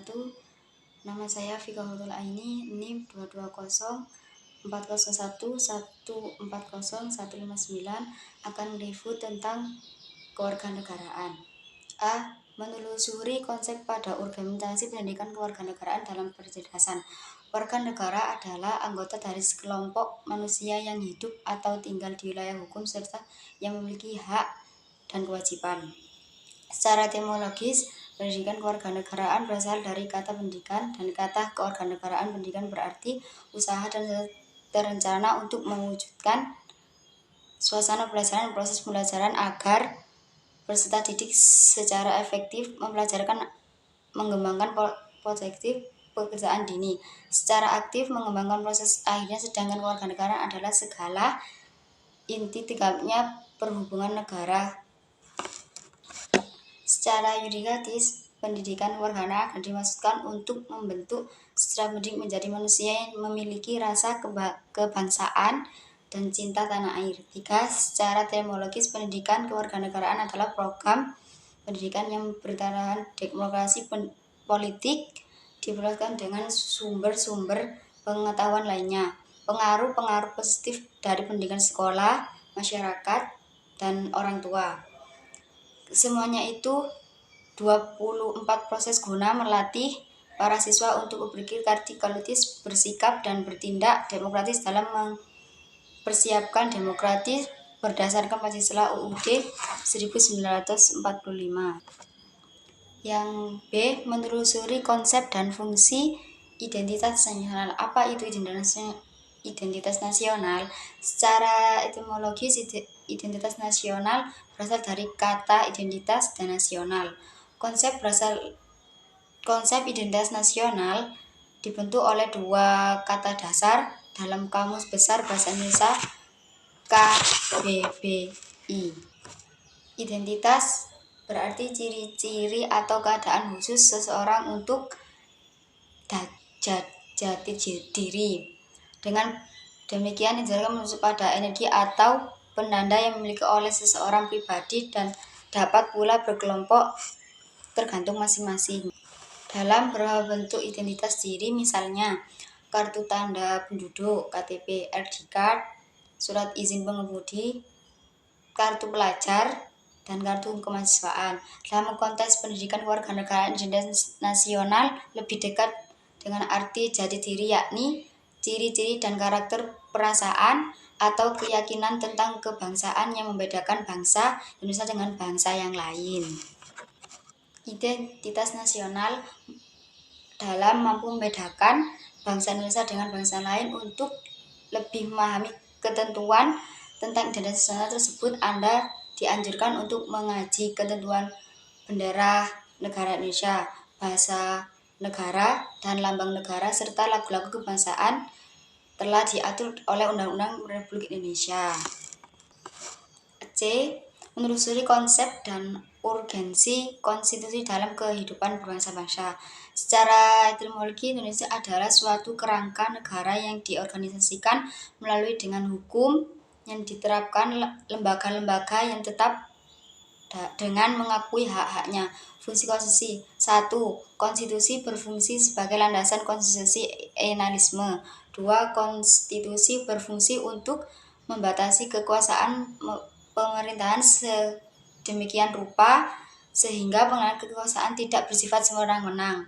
wabarakatuh. Nama saya Fika Hutul Aini, NIM 22040114159 akan mereview tentang kewarganegaraan. A. Menelusuri konsep pada organisasi pendidikan kewarganegaraan dalam penjelasan. Warga negara adalah anggota dari sekelompok manusia yang hidup atau tinggal di wilayah hukum serta yang memiliki hak dan kewajiban. Secara etimologis, pendidikan kewarganegaraan berasal dari kata pendidikan, dan kata kewarganegaraan pendidikan berarti usaha dan terencana untuk mewujudkan suasana pelajaran dan proses pembelajaran agar peserta didik secara efektif mempelajarkan mengembangkan potensi pekerjaan dini. Secara aktif mengembangkan proses akhirnya, sedangkan kewarganegaraan adalah segala inti tegaknya perhubungan negara. Secara yudikatis, pendidikan kewarganegaraan akan dimaksudkan untuk membentuk secara pendidik menjadi manusia yang memiliki rasa kebangsaan dan cinta tanah air. 3. Secara terminologis, pendidikan kewarganegaraan adalah program pendidikan yang bertaraf demokrasi politik diperlukan dengan sumber-sumber pengetahuan lainnya. Pengaruh-pengaruh positif dari pendidikan sekolah, masyarakat, dan orang tua. Semuanya itu 24 proses guna melatih para siswa untuk berpikir kritis, bersikap dan bertindak demokratis dalam mempersiapkan demokratis berdasarkan Pancasila UUD 1945. Yang B. Menelusuri konsep dan fungsi identitas nasional. Apa itu identitas nasional? Secara etimologis, identitas nasional berasal dari kata identitas dan nasional. Konsep identitas nasional dibentuk oleh dua kata dasar dalam Kamus Besar Bahasa Indonesia KBBI. Identitas berarti ciri-ciri atau keadaan khusus seseorang untuk jati diri. Dengan demikian dijelaskan menunjuk pada energi atau penanda yang dimiliki oleh seseorang pribadi dan dapat pula berkelompok tergantung masing-masing. Dalam beberapa bentuk identitas diri, misalnya kartu tanda penduduk (KTP), ID card, surat izin pengemudi, kartu pelajar, dan kartu kemahasiswaan. Dalam konteks pendidikan kewarganegaraan, identitas nasional lebih dekat dengan arti jati diri, yakni ciri-ciri dan karakter perasaan atau keyakinan tentang kebangsaan yang membedakan bangsa Indonesia dengan bangsa yang lain. Identitas nasional dalam mampu membedakan bangsa Indonesia dengan bangsa lain. Untuk lebih memahami ketentuan tentang identitas nasional tersebut, Anda dianjurkan untuk mengaji ketentuan bendera negara Indonesia, bahasa negara, dan lambang negara, serta lagu-lagu kebangsaan telah diatur oleh Undang-Undang Republik Indonesia. C. Menelusuri konsep dan urgensi konstitusi dalam kehidupan berbangsa-bangsa. Secara etimologi, Indonesia adalah suatu kerangka negara yang diorganisasikan melalui dengan hukum yang diterapkan lembaga-lembaga yang tetap dengan mengakui hak-haknya. Fungsi konstitusi. 1. Konstitusi berfungsi sebagai landasan konstitusionalisme. 2. Konstitusi berfungsi untuk membatasi kekuasaan pemerintahan sedemikian rupa sehingga pengelolaan kekuasaan tidak bersifat sewenang-wenang.